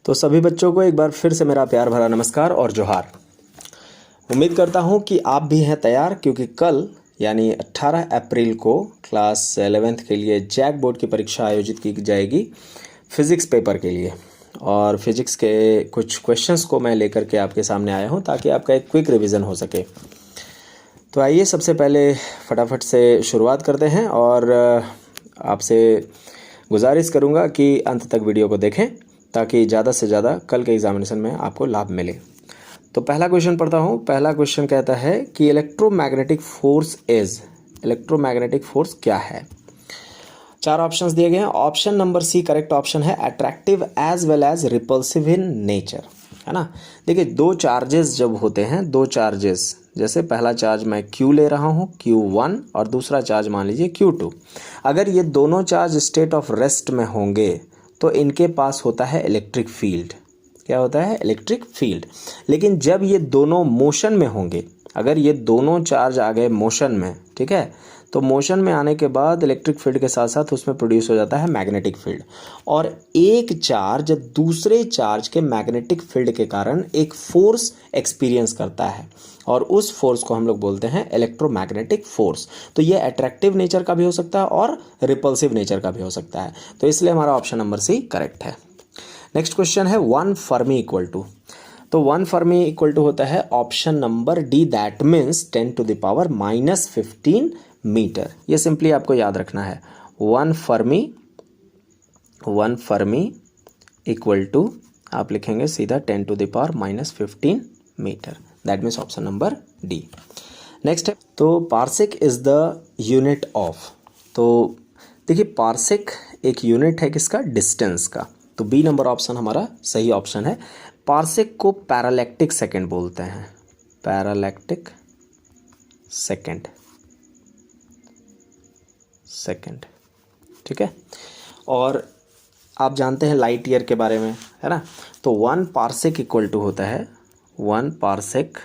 तो सभी बच्चों को एक बार फिर से मेरा प्यार भरा नमस्कार और जोहार। उम्मीद करता हूँ कि आप भी हैं तैयार, क्योंकि कल यानी 18 अप्रैल को क्लास 11th के लिए जैक बोर्ड की परीक्षा आयोजित की जाएगी फिज़िक्स पेपर के लिए। और फिज़िक्स के कुछ क्वेश्चंस को मैं लेकर के आपके सामने आया हूँ ताकि आपका एक क्विक रिवीजन हो सके। तो आइए सबसे पहले फटाफट से शुरुआत करते हैं और आपसे गुजारिश करूँगा कि अंत तक वीडियो को देखें ताकि ज़्यादा से ज़्यादा कल के एग्जामिनेशन में आपको लाभ मिले। तो पहला क्वेश्चन पढ़ता हूँ। पहला क्वेश्चन कहता है कि इलेक्ट्रोमैग्नेटिक फोर्स क्या है। 4 ऑप्शंस दिए गए हैं। Option number C correct option है, attractive as well as repulsive in nature, है ना। देखिए, 2 चार्जेस जब होते हैं, 2 चार्जेस, जैसे पहला चार्ज मैं Q ले रहा हूँ Q1 और दूसरा चार्ज मान लीजिए Q2। अगर ये दोनों चार्ज स्टेट ऑफ रेस्ट में होंगे तो इनके पास होता है इलेक्ट्रिक फील्ड। क्या होता है? Electric field. लेकिन जब ये दोनों मोशन में होंगे, अगर ये दोनों चार्ज आ गए मोशन में, ठीक है, तो मोशन में आने के बाद इलेक्ट्रिक फील्ड के साथ साथ उसमें प्रोड्यूस हो जाता है मैग्नेटिक फील्ड। और एक चार्ज दूसरे चार्ज के मैग्नेटिक फील्ड के कारण एक फोर्स एक्सपीरियंस करता है और उस फोर्स को हम लोग बोलते हैं इलेक्ट्रोमैग्नेटिक फोर्स। तो ये अट्रैक्टिव नेचर का भी हो सकता है और रिपल्सिव नेचर का भी हो सकता है। तो इसलिए हमारा ऑप्शन नंबर सी करेक्ट है। नेक्स्ट क्वेश्चन है 1 फर्मी इक्वल टू। तो 1 फर्मी इक्वल टू होता है option number D, that means 10⁻⁻15 metre. ये सिंपली आपको याद रखना है। 1 फर्मी इक्वल टू आप लिखेंगे सीधा 10⁻⁻15 metre. That means option number D. Next है, तो parsec is the unit of. तो देखिए, पार्सेक एक यूनिट है किसका? डिस्टेंस का। तो बी नंबर ऑप्शन हमारा सही ऑप्शन है। पार्सेक को पैरालैक्टिक सेकंड बोलते हैं। पैरालैक्टिक सेकंड, ठीक है। और आप जानते हैं लाइट ईयर के बारे में, है ना। तो 1 पार्सेक इक्वल टू होता है, 1 पार्सेक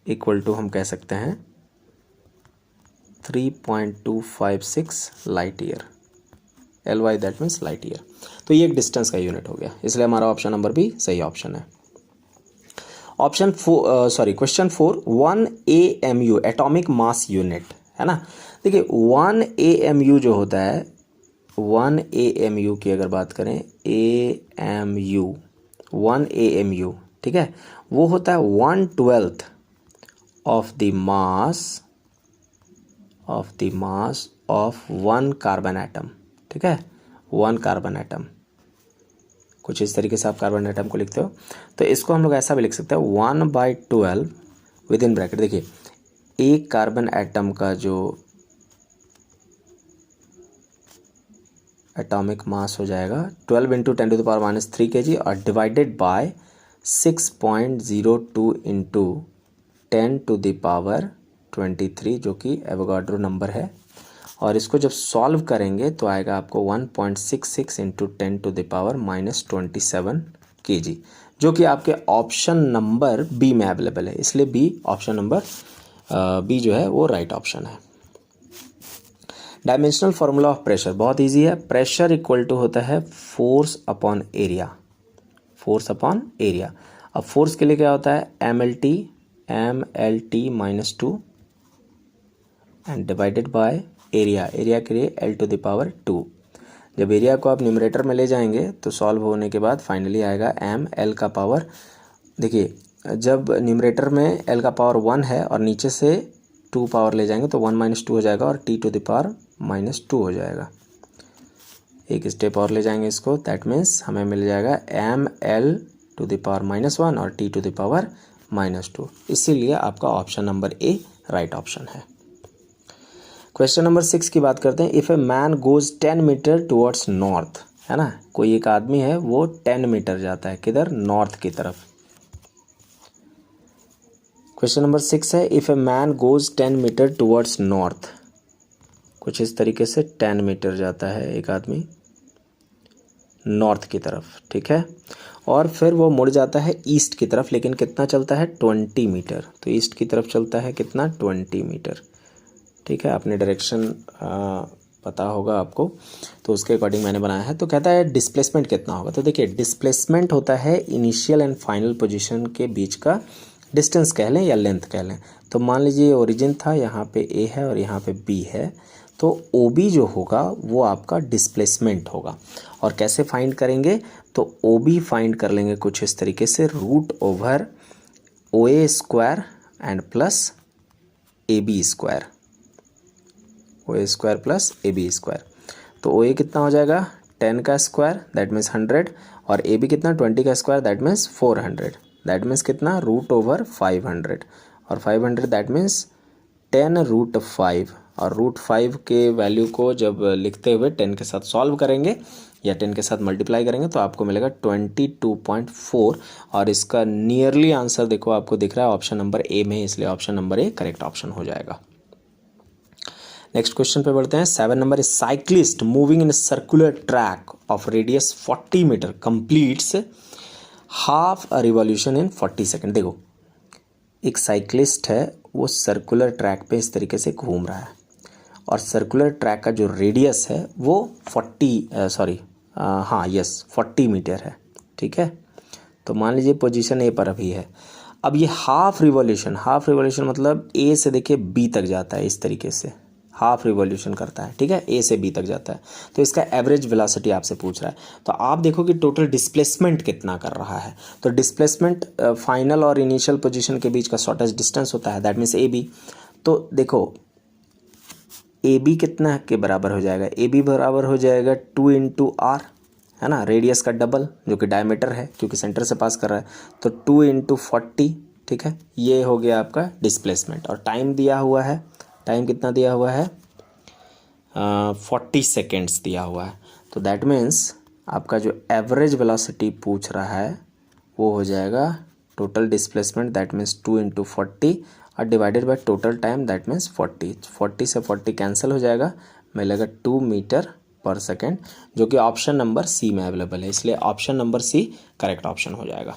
इक्वल टू हम कह सकते हैं 3.256 light year. LY that means light year. तो ये एक डिस्टेंस का यूनिट हो गया, इसलिए हमारा ऑप्शन नंबर बी सही ऑप्शन है। Question 4, 1 AMU atomic mass unit, है ना। देखिए, 1 AMU जो होता है, 1 AMU की अगर बात करें, 1 AMU, ठीक है, वो होता है 1/12 of the mass of 1 carbon atom, ठीक है, 1 कार्बन एटम। कुछ इस तरीके से आप कार्बन एटम को लिखते हो। तो इसको हम लोग ऐसा भी लिख सकते हैं 1/12 विद इन ब्रैकेट। देखिए, एक कार्बन एटम का जो एटॉमिक मास हो जाएगा 12 × 10⁻³ kg और डिवाइडेड बाय 6.02 × 10⁻23 जो कि एवोगाड्रो नंबर है। और इसको जब सॉल्व करेंगे तो आएगा आपको 1.66 × 10⁻⁻27 kg, जो कि आपके ऑप्शन नंबर बी में अवेलेबल है। इसलिए बी, ऑप्शन नंबर बी जो है वो राइट ऑप्शन है। डायमेंशनल फार्मूला ऑफ प्रेशर बहुत इजी है। प्रेशर इक्वल टू होता है फोर्स अपॉन एरिया। अब फोर्स के लिए क्या होता है? MLT -2 and divided by area के लिए L⁻²। जब एरिया को आप न्यूमरेटर में ले जाएंगे तो सॉल्व होने के बाद फाइनली आएगा ML का पावर। देखिए, जब न्यूमरेटर में L का पावर 1 है और नीचे से 2 पावर ले जाएंगे तो 1 - 2 हो जाएगा और T⁻⁻² हो जाएगा। एक स्टेप और ले जाएंगे इसको, दैट मीन्स हमें मिल जाएगा ML⁻⁻1 और T⁻⁻²। इसीलिए आपका option number A right option है। क्वेश्चन नंबर 6 की बात करते हैं। If a man goes 10 metre towards north, है ना, कोई एक आदमी है वो 10 मीटर जाता है, किधर? नॉर्थ की तरफ। क्वेश्चन नंबर 6 है, if a man goes 10 metre towards north. कुछ इस तरीके से 10 मीटर जाता है एक आदमी नॉर्थ की तरफ, ठीक है, और फिर वो मुड़ जाता है ईस्ट की तरफ, लेकिन कितना चलता है? 20 मीटर। तो ईस्ट की तरफ चलता है कितना? 20 मीटर, ठीक है। अपने डायरेक्शन पता होगा आपको, तो उसके अकॉर्डिंग मैंने बनाया है। तो कहता है डिस्प्लेसमेंट कितना होगा। तो देखिए डिस्प्लेसमेंट होता है इनिशियल एंड फाइनल पोजीशन के बीच का डिस्टेंस कह लें या लेंथ कह लें। तो मान लीजिए ओरिजिन था, यहाँ पे ए है और यहाँ पे बी है, तो ओ बी जो होगा वो आपका डिस्प्लेसमेंट होगा। और कैसे फाइंड करेंगे, तो ओ बी फाइंड कर लेंगे कुछ इस तरीके से, root over O A square and plus A B square, O A square plus A B square. तो ओ ए कितना हो जाएगा 10 का स्क्वायर दैट मीन्स 100, और ए बी कितना 20 का square that means 400, that means कितना रूट ओवर 500, और 500 दैट मीन्स 10 रूट 5, और रूट 5 के वैल्यू को जब लिखते हुए 10 के साथ सॉल्व करेंगे या 10 के साथ मल्टीप्लाई करेंगे तो आपको मिलेगा 22.4, और इसका नियरली आंसर देखो आपको दिख रहा है ऑप्शन नंबर ए में, इसलिए option number A correct option हो जाएगा। नेक्स्ट क्वेश्चन पे बढ़ते हैं। 7 number is cyclist moving in circular track of radius 40 metre completes half a revolution in 40 second. देखो एक साइक्लिस्ट है, वो सर्कुलर ट्रैक पे इस तरीके से घूम रहा है, और सर्कुलर ट्रैक का जो रेडियस है वो 40 मीटर है, ठीक है। तो मान लीजिए पोजीशन ए पर अभी है। अब ये हाफ रिवॉल्यूशन मतलब ए से देखिए बी तक जाता है, इस तरीके से हाफ रिवॉल्यूशन करता है, ठीक है, ए से बी तक जाता है। तो इसका एवरेज वेलोसिटी आपसे पूछ रहा है। तो आप देखो कि टोटल डिस्प्लेसमेंट कितना कर रहा है। तो डिस्प्लेसमेंट फाइनल और इनिशियल पोजीशन के बीच का शॉर्टेस्ट डिस्टेंस होता है, दैट मीन्स ए बी। तो देखो ए बी कितना के बराबर हो जाएगा, ए बी बराबर हो जाएगा 2 इंटू आर, है ना, रेडियस का डबल जो कि डायमीटर है क्योंकि सेंटर से पास कर रहा है, तो 2 इंटू 40, ठीक है, ये हो गया आपका डिस्प्लेसमेंट। और टाइम दिया हुआ है, टाइम कितना दिया हुआ है 40 सेकेंड्स दिया हुआ है। तो दैट मीन्स आपका जो एवरेज वेलोसिटी पूछ रहा है वो हो जाएगा total displacement that means 2 into 40 और divided by total time that means 40 से 40 कैंसिल हो जाएगा, मिलेगा 2 मीटर पर सेकेंड, जो कि ऑप्शन नंबर सी में अवेलेबल है, इसलिए option number C correct option हो जाएगा।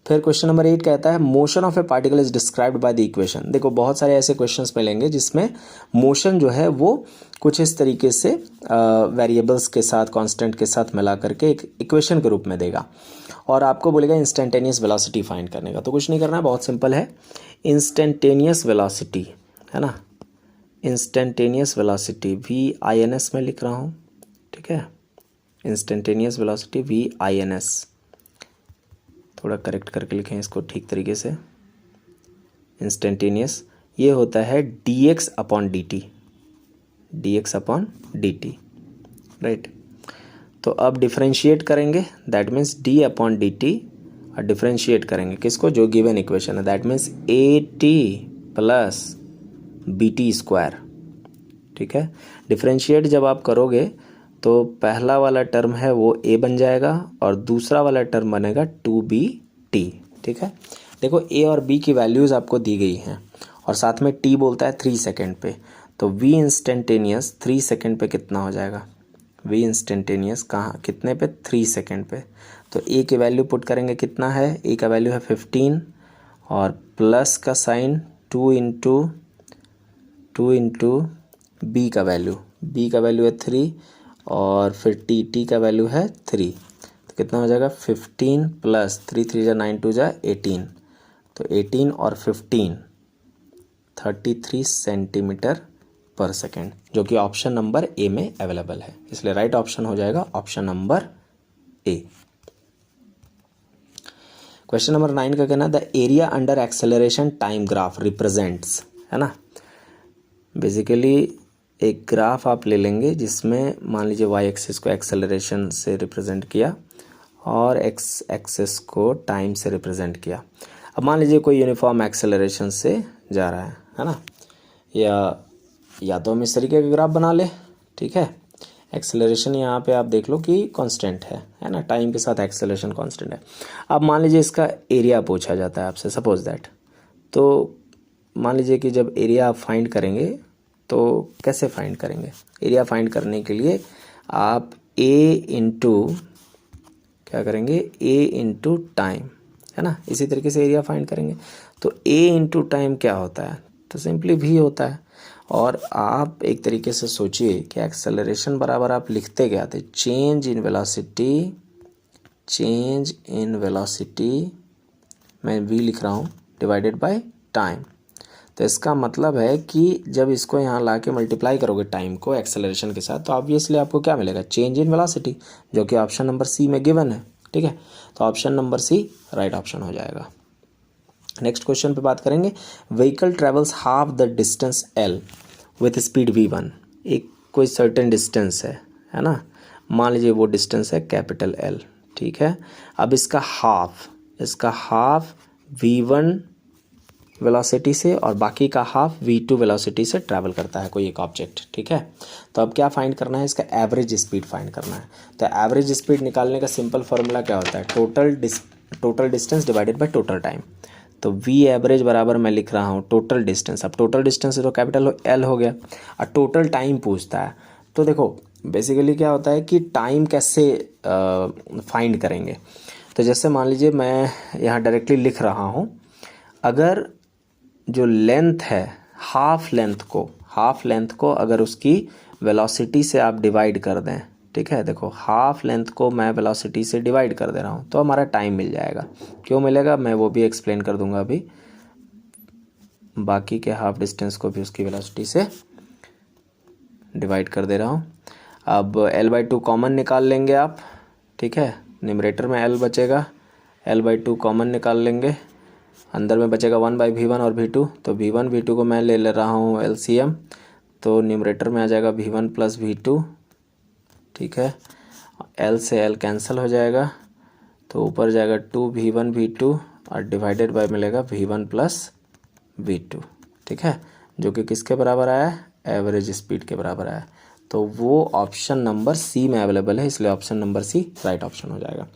फिर क्वेश्चन नंबर 8 कहता है motion of a particle is described by the equation. देखो बहुत सारे ऐसे क्वेश्चंस मिलेंगे जिसमें मोशन जो है वो कुछ इस तरीके से वेरिएबल्स के साथ कांस्टेंट के साथ मिला करके एक इक्वेशन के रूप में देगा, और आपको बोलेगा इंस्टेंटेनियस वेलोसिटी फाइंड करने का। तो कुछ नहीं करना है, बहुत सिंपल है, इंस्टेंटेनियस वेलोसिटी है ना, इंस्टेंटेनियस वेलोसिटी VINS में लिख रहा हूँ, ठीक है, इंस्टेंटेनियस वेलोसिटी VINS, थोड़ा करेक्ट करके लिखें इसको ठीक तरीके से। इंस्टेंटेनियस ये होता है dx अपॉन dt, राइट। तो अब डिफरेंशिएट करेंगे that means d upon dt, और डिफरेंशिएट करेंगे किसको, जो गिवन इक्वेशन है, that means AT plus BT square, ठीक है। डिफरेंशिएट जब आप करोगे तो पहला वाला टर्म है वो a बन जाएगा और दूसरा वाला टर्म बनेगा 2BT, ठीक है। देखो a और b की वैल्यूज़ आपको दी गई हैं और साथ में t बोलता है 3 सेकेंड पे, तो v इंस्टेंटेनियस 3 सेकेंड पे कितना हो जाएगा, v इंस्टेंटेनियस कहाँ कितने पे 3 सेकेंड पे। तो a की वैल्यू पुट करेंगे, कितना है a का वैल्यू है 15 और प्लस का साइन 2 इंटू b का वैल्यू है 3 और फिर t का वैल्यू है 3, तो कितना हो जाएगा 15 प्लस 3 3 जा 9 2 जा 18, तो 18 और 15 33 सेंटीमीटर पर सेकेंड, जो कि ऑप्शन नंबर ए में अवेलेबल है, इसलिए राइट ऑप्शन हो जाएगा ऑप्शन नंबर ए। क्वेश्चन नंबर 9 का कहना है the area under acceleration time graph represents, है ना, बेसिकली एक ग्राफ आप ले लेंगे जिसमें मान लीजिए वाई एक्सिस को एक्सेलरेशन से रिप्रेजेंट किया और एक्स एक्सिस को टाइम से रिप्रेजेंट किया। अब मान लीजिए कोई यूनिफॉर्म एक्सेलरेशन से जा रहा है ना, या तो हम इस तरीके का ग्राफ बना ले, ठीक है। एक्सेलरेशन यहाँ पे आप देख लो कि कांस्टेंट है ना, टाइम के साथ एक्सेलरेशन कांस्टेंट है। अब मान लीजिए इसका एरिया पूछा जाता है आपसे, सपोज दैट, तो मान लीजिए कि जब एरिया आप फाइंड करेंगे तो कैसे फाइंड करेंगे, एरिया फाइंड करने के लिए आप क्या करेंगे A इंटू टाइम, है ना, इसी तरीके से एरिया फाइंड करेंगे। तो A इंटू टाइम क्या होता है, तो सिंपली V होता है, और आप एक तरीके से सोचिए कि एक्सेलरेशन बराबर आप लिखते क्या थे, चेंज इन वेलोसिटी मैं v लिख रहा हूँ डिवाइडेड बाय टाइम। तो इसका मतलब है कि जब इसको यहाँ ला के मल्टीप्लाई करोगे टाइम को एक्सेलरेशन के साथ, तो ऑब्वियसली आपको क्या मिलेगा, चेंज इन वेलोसिटी, जो कि ऑप्शन नंबर सी में गिवन है। ठीक है, तो option number C right option हो जाएगा। नेक्स्ट क्वेश्चन पे बात करेंगे, vehicle travels half the distance L with speed v1। एक कोई सर्टेन डिस्टेंस है ना, मान लीजिए वो डिस्टेंस है कैपिटल एल। ठीक है, अब इसका हाफ v1 वेलोसिटी से और बाकी का हाफ v2 वेलोसिटी से ट्रैवल करता है कोई एक ऑब्जेक्ट। ठीक है, तो अब क्या फाइंड करना है, इसका एवरेज स्पीड फाइंड करना है। तो एवरेज स्पीड निकालने का सिंपल फार्मूला क्या होता है, total distance divided by total time. तो v एवरेज बराबर मैं लिख रहा हूँ टोटल डिस्टेंस। अब टोटल डिस्टेंस तो कैपिटल एल हो गया, और टोटल टाइम पूछता है। तो देखो बेसिकली क्या होता है कि टाइम कैसे फाइंड करेंगे। तो जैसे मान लीजिए मैं यहाँ डायरेक्टली लिख रहा हूँ, अगर जो लेंथ है हाफ लेंथ को अगर उसकी वेलोसिटी से आप डिवाइड कर दें, ठीक है, देखो हाफ लेंथ को मैं वेलोसिटी से डिवाइड कर दे रहा हूँ, तो हमारा टाइम मिल जाएगा। क्यों मिलेगा मैं वो भी एक्सप्लेन कर दूंगा अभी। बाकी के हाफ डिस्टेंस को भी उसकी वेलोसिटी से डिवाइड कर दे रहा हूँ। अब l/2 कॉमन निकाल लेंगे आप। ठीक है, न्यूमरेटर में l बचेगा, l/2 कॉमन निकाल लेंगे, अंदर में बचेगा 1/v1 और v2। तो v1 v2 को मैं ले रहा हूँ LCM, तो न्यूमरेटर में आ जाएगा v1 प्लस v2। ठीक है, l से l कैंसिल हो जाएगा, तो ऊपर जाएगा 2v1 v2 और डिवाइडेड बाय मिलेगा v1 प्लस v2। ठीक है, जो कि किसके बराबर आया, एवरेज स्पीड के बराबर आया। तो वो ऑप्शन नंबर सी में अवेलेबल है, इसलिए option number C right option हो जाएगा।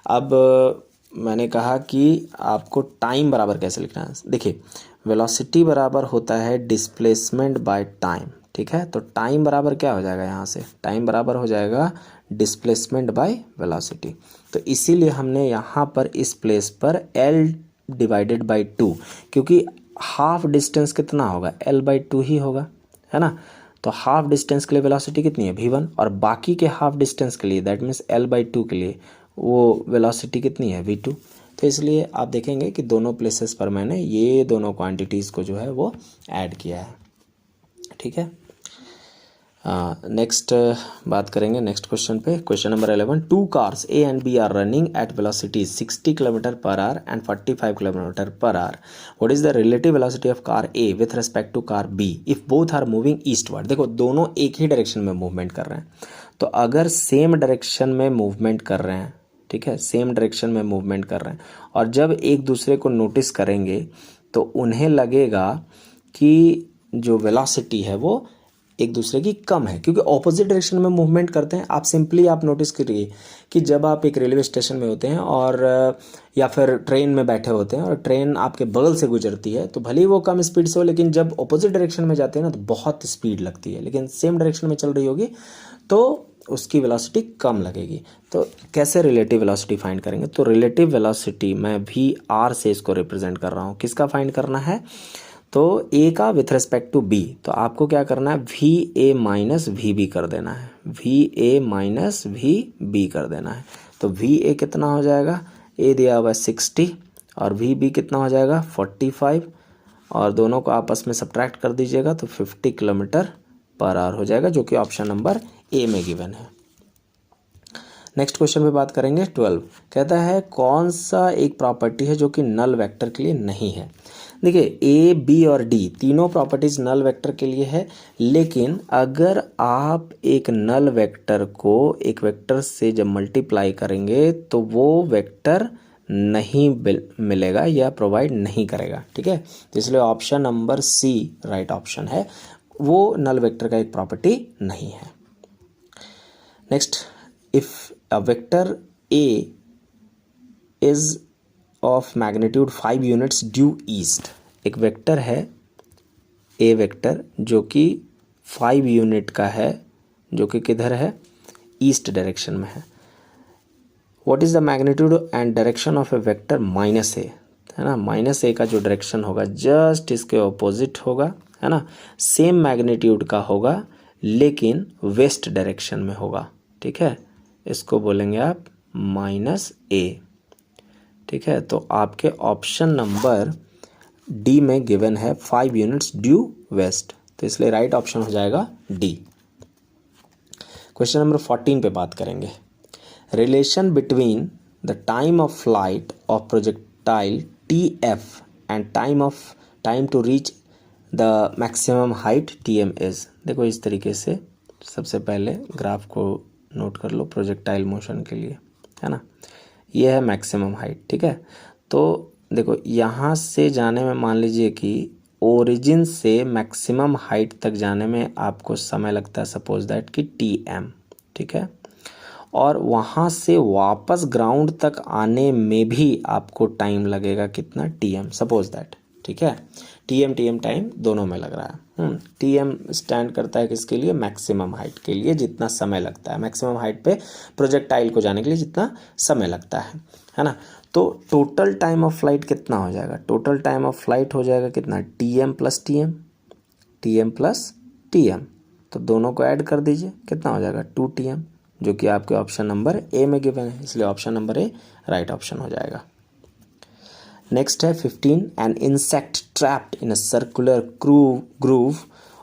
अब मैंने कहा कि आपको टाइम बराबर कैसे लिखना है। देखिए वेलोसिटी बराबर होता है डिस्प्लेसमेंट बाय टाइम। ठीक है, तो टाइम बराबर क्या हो जाएगा, यहाँ से टाइम बराबर हो जाएगा डिस्प्लेसमेंट बाय वेलोसिटी। तो इसीलिए हमने यहाँ पर इस प्लेस पर l डिवाइडेड बाय 2, क्योंकि हाफ डिस्टेंस कितना होगा, l/2 ही होगा, है ना। तो हाफ डिस्टेंस के लिए वेलोसिटी कितनी है v1, और बाकी के हाफ डिस्टेंस के लिए दैट मीन्स l/2 के लिए वो वेलोसिटी कितनी है v2। तो इसलिए आप देखेंगे कि दोनों प्लेसेस पर मैंने ये दोनों क्वांटिटीज़ को जो है वो ऐड किया है। ठीक है, नेक्स्ट बात करेंगे नेक्स्ट क्वेश्चन पे। Question number 11, 2 cars A and B are running at velocities 60 km/h and 45 km/h. What is the relative velocity of car A with respect to car B if both are moving eastward? देखो दोनों एक ही direction में movement कर रहे हैं, तो अगर same direction में मूवमेंट कर रहे हैं, ठीक है, सेम डायरेक्शन में मूवमेंट कर रहे हैं, और जब एक दूसरे को नोटिस करेंगे तो उन्हें लगेगा कि जो वेलोसिटी है वो एक दूसरे की कम है, क्योंकि ऑपोजिट डायरेक्शन में मूवमेंट करते हैं। आप सिंपली आप नोटिस करिए कि जब आप एक रेलवे स्टेशन में होते हैं और या फिर ट्रेन में बैठे होते हैं और ट्रेन आपके बगल से गुजरती है, तो भले ही वो कम स्पीड से हो, लेकिन जब ऑपोजिट डायरेक्शन में जाते हैं ना तो बहुत स्पीड लगती है, लेकिन सेम डायरेक्शन में चल रही होगी तो उसकी वेलोसिटी कम लगेगी। तो कैसे रिलेटिव वेलोसिटी फाइंड करेंगे, तो रिलेटिव वेलोसिटी मैं VR से इसको रिप्रेजेंट कर रहा हूँ। किसका फाइंड करना है, तो A का विथ रिस्पेक्ट टू B, तो आपको क्या करना है VA माइनस VB कर देना है, VA माइनस VB कर देना है। तो VA कितना हो जाएगा, A दिया हुआ 60 और VB कितना हो जाएगा 45, और दोनों को आपस में सब्ट्रैक्ट कर दीजिएगा तो 50 km/h हो जाएगा, जो कि ऑप्शन नंबर A में गिवन है। नेक्स्ट क्वेश्चन पे बात करेंगे 12, कहता है कौन सा एक प्रॉपर्टी है जो कि नल वेक्टर के लिए नहीं है। देखिए A, B और D तीनों प्रॉपर्टीज नल वेक्टर के लिए है, लेकिन अगर आप एक नल वेक्टर को एक वेक्टर से जब मल्टीप्लाई करेंगे तो वो वेक्टर नहीं मिलेगा या प्रोवाइड नहीं करेगा। ठीक है, तो इसलिए option number C right option है, वो नल वेक्टर का एक प्रॉपर्टी नहीं है। Next, if a vector A is of magnitude 5 units due east, एक वेक्टर है A वेक्टर जो कि 5 यूनिट का है, जो कि किधर है, ईस्ट डायरेक्शन में है। What is the magnitude and direction of A vector -A, है ना, -A का जो डायरेक्शन होगा जस्ट इसके ऑपोजिट होगा, है ना, सेम मैग्नीट्यूड का होगा लेकिन वेस्ट डायरेक्शन में होगा, ठीक है, इसको बोलेंगे आप -a, ठीक है। तो आपके ऑप्शन नंबर डी में गिवन है 5 यूनिट्स ड्यू वेस्ट, तो इसलिए राइट ऑप्शन हो जाएगा डी। क्वेश्चन नंबर 14 पे बात करेंगे। Relation between the time of flight of projectile TF and time to reach the maximum height TM is. देखो इस तरीके से सबसे पहले ग्राफ को नोट कर लो प्रोजेक्टाइल मोशन के लिए, है ना, ये है मैक्सिमम हाइट, ठीक है। तो देखो यहाँ से जाने में मान लीजिए कि ओरिजिन से मैक्सिमम हाइट तक जाने में आपको समय लगता है सपोज दैट कि TM, ठीक है, और वहाँ से वापस ग्राउंड तक आने में भी आपको टाइम लगेगा कितना TM सपोज दैट, ठीक है। TM टाइम दोनों में लग रहा है। TM स्टैंड करता है किसके लिए, मैक्सिमम हाइट के लिए, जितना समय लगता है मैक्सिमम हाइट पे प्रोजेक्टाइल को जाने के लिए जितना समय लगता है ना। तो टोटल टाइम ऑफ फ्लाइट कितना हो जाएगा, टोटल टाइम ऑफ फ्लाइट हो जाएगा कितना, TM प्लस TM, तो दोनों को ऐड कर दीजिए, कितना हो जाएगा 2TM, जो कि आपके ऑप्शन नंबर ए में गिवन है, इसलिए option number A right option हो जाएगा। नेक्स्ट है 15, an insect trapped in a circular groove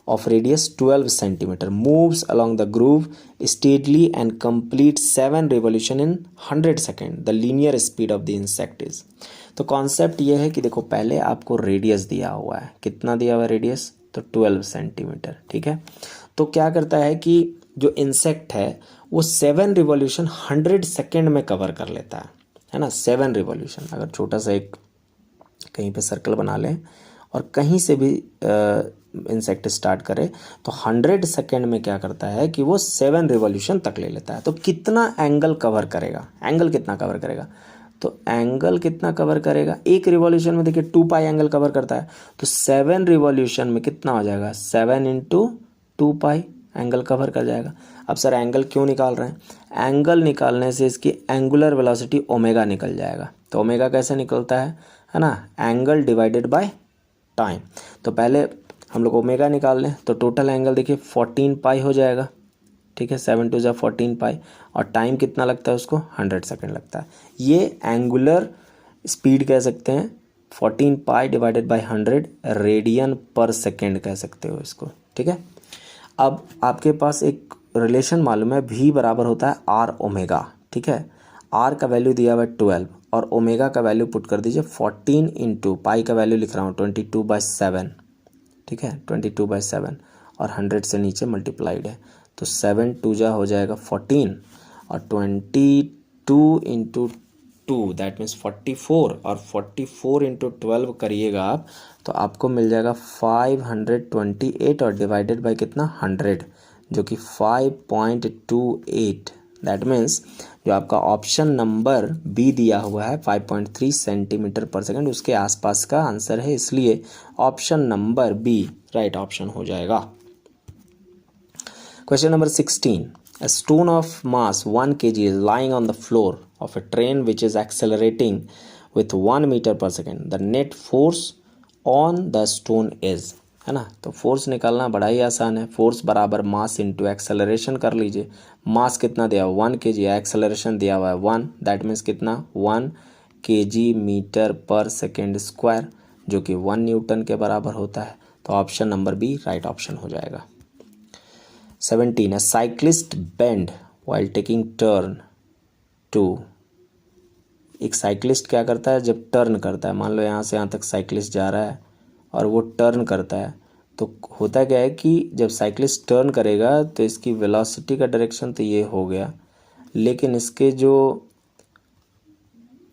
of radius 12 centimeter moves along the groove steadily and completes 7 revolution in 100 second. The linear speed of the insect is. तो concept ये है कि देखो पहले आपको रेडियस दिया हुआ है, कितना दिया हुआ है रेडियस, तो 12 सेंटीमीटर, ठीक है। तो क्या करता है कि जो इंसेक्ट है वो 7 रिवॉल्यूशन 100 सेकेंड में कवर कर लेता है ना, 7 रिवॉल्यूशन। अगर छोटा सा एक कहीं पे सर्कल बना लें और कहीं से भी इंसेक्ट स्टार्ट करे तो 100 सेकेंड में क्या करता है कि वो 7 रिवॉल्यूशन तक ले लेता है। तो कितना एंगल कवर करेगा, एंगल कितना कवर करेगा, तो एंगल कितना कवर करेगा, एक रिवॉल्यूशन में देखिए 2 पाई एंगल कवर करता है, तो 7 रिवॉल्यूशन में कितना हो जाएगा, 7 इंटू 2 पाई एंगल कवर कर जाएगा। अब सर एंगल क्यों निकाल रहे हैं, एंगल निकालने से इसकी एंगुलर वेलोसिटी ओमेगा निकल जाएगा। तो ओमेगा कैसे निकलता है ना, एंगल डिवाइडेड बाय टाइम। तो पहले हम लोग ओमेगा निकाल लें, तो टोटल एंगल देखिए 14 पाई हो जाएगा, ठीक है, 7 टू 14 पाई, और टाइम कितना लगता है उसको, 100 सेकेंड लगता है। ये एंगुलर स्पीड कह सकते हैं, 14 पाई डिवाइडेड बाय 100 रेडियन पर सेकेंड कह सकते हो इसको, ठीक है। अब आपके पास एक रिलेशन मालूम है, V बराबर होता है R ओमेगा, ठीक है। R का वैल्यू दिया हुआ है 12 और ओमेगा का वैल्यू पुट कर दीजिए 14 इंटू पाई का वैल्यू लिख रहा हूँ 22/7, ठीक है, 22/7 और 100 से नीचे मल्टीप्लाइड है, तो 7 2 जा हो जाएगा 14 और 22 इंटू 2 दैट मीन्स 44 और 44 इंटू 12 करिएगा आप तो आपको मिल जाएगा 528 और डिवाइडेड बाय कितना 100 जो कि 5.28, दैट मीन्स जो आपका ऑप्शन नंबर बी दिया हुआ है 5.3 सेंटीमीटर पर सेकंड उसके आसपास का आंसर है, इसलिए option number B right option हो जाएगा। Question number 16, a stone of mass 1 kg is lying on the floor of a train which is accelerating with 1 meter per second. The net force on the stone is, है ना। तो force निकालना बड़ा ही आसान है, force बराबर mass into acceleration कर लीजिए। मास कितना दिया हुआ 1 kg, एक्सेलरेशन दिया हुआ है 1, दैट मीन्स कितना 1 kg मीटर पर सेकेंड स्क्वायर जो कि 1 न्यूटन के बराबर होता है। तो option number B right option हो जाएगा। 17, a cyclist bend while taking turn to, एक साइकिलिस्ट क्या करता है जब टर्न करता है, मान लो यहाँ से यहाँ तक साइकिलिस्ट जा रहा है और वो टर्न करता है, तो होता क्या है कि जब साइकिलिस्ट टर्न करेगा तो इसकी वेलोसिटी का डायरेक्शन तो ये हो गया, लेकिन इसके जो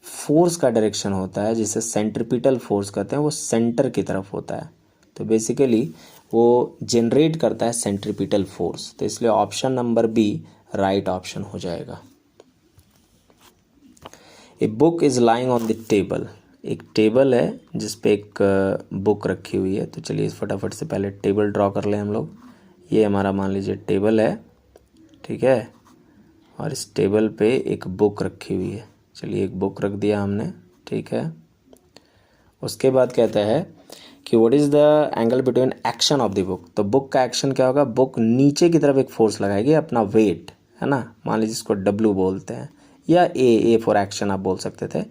फोर्स का डायरेक्शन होता है जिसे सेंट्रीपिटल फोर्स कहते हैं वो सेंटर की तरफ होता है। तो बेसिकली वो जनरेट करता है सेंट्रीपिटल फोर्स, तो इसलिए option number B right option हो जाएगा। A book is lying on the table, एक टेबल है जिस पे एक बुक रखी हुई है। तो चलिए फटाफट से पहले टेबल ड्रॉ कर लें हम लोग। ये हमारा मान लीजिए टेबल है, ठीक है, और इस टेबल पे एक बुक रखी हुई है। चलिए एक बुक रख दिया हमने, ठीक है। उसके बाद कहता है कि what is the angle between action of the book. तो बुक का एक्शन क्या होगा, बुक नीचे की तरफ एक फोर्स लगाएगी अपना वेट, है ना, मान लीजिए इसको W बोलते हैं, या ए फॉर एक्शन आप बोल सकते थे,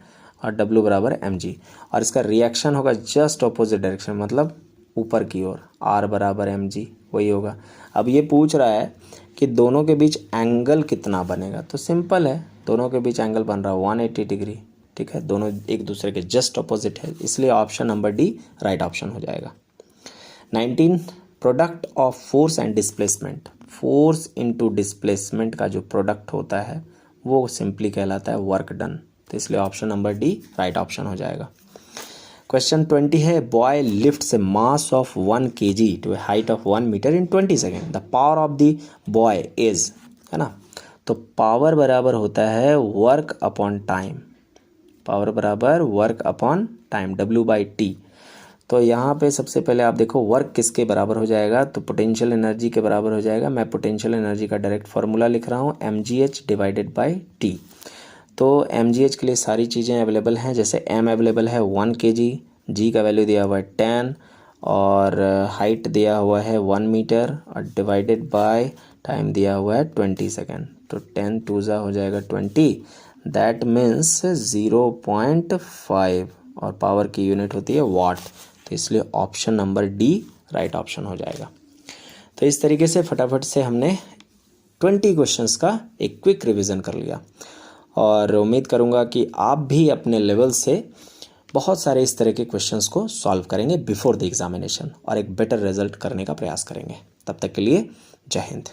और W बराबर mg, और इसका रिएक्शन होगा जस्ट ऑपोजिट डायरेक्शन, मतलब ऊपर की ओर, R बराबर mg, वही होगा। अब ये पूछ रहा है कि दोनों के बीच एंगल कितना बनेगा, तो सिंपल है, दोनों के बीच एंगल बन रहा है 180 डिग्री, ठीक है, दोनों एक दूसरे के जस्ट ऑपोजिट है, इसलिए option number D right option हो जाएगा। 19 product of force and displacement, force into displacement का जो प्रोडक्ट होता है वो सिंपली कहलाता है वर्क डन, तो इसलिए option number D right option हो जाएगा। क्वेश्चन 20 है, boy lifts a mass of 1 kg to a height of 1 metre in 20 second, the power of the boy is, है ना, तो पावर बराबर होता है वर्क अपॉन टाइम, पावर बराबर वर्क अपॉन टाइम, W/T। तो यहाँ पे सबसे पहले आप देखो वर्क किसके बराबर हो जाएगा, तो पोटेंशियल एनर्जी के बराबर हो जाएगा। मैं पोटेंशियल एनर्जी का डायरेक्ट फार्मूला लिख रहा हूँ, mgh/T। तो mgh के लिए सारी चीज़ें अवेलेबल हैं, जैसे m अवेलेबल है 1 kg, g का वैल्यू दिया हुआ है 10, और हाइट दिया हुआ है 1 मीटर, और डिवाइडेड बाय टाइम दिया हुआ है 20 सेकेंड, तो 10 2 हो जाएगा 20, दैट मीन्स 0.5, और पावर की यूनिट होती है वाट, तो इसलिए option number D right option हो जाएगा। तो इस तरीके से फटाफट से हमने 20 क्वेश्चंस का एक क्विक रिवीजन कर लिया, और उम्मीद करूँगा कि आप भी अपने लेवल से बहुत सारे इस तरह के क्वेश्चंस को सॉल्व करेंगे बिफोर द एग्जामिनेशन, और एक बेटर रिजल्ट करने का प्रयास करेंगे। तब तक के लिए जय हिंद।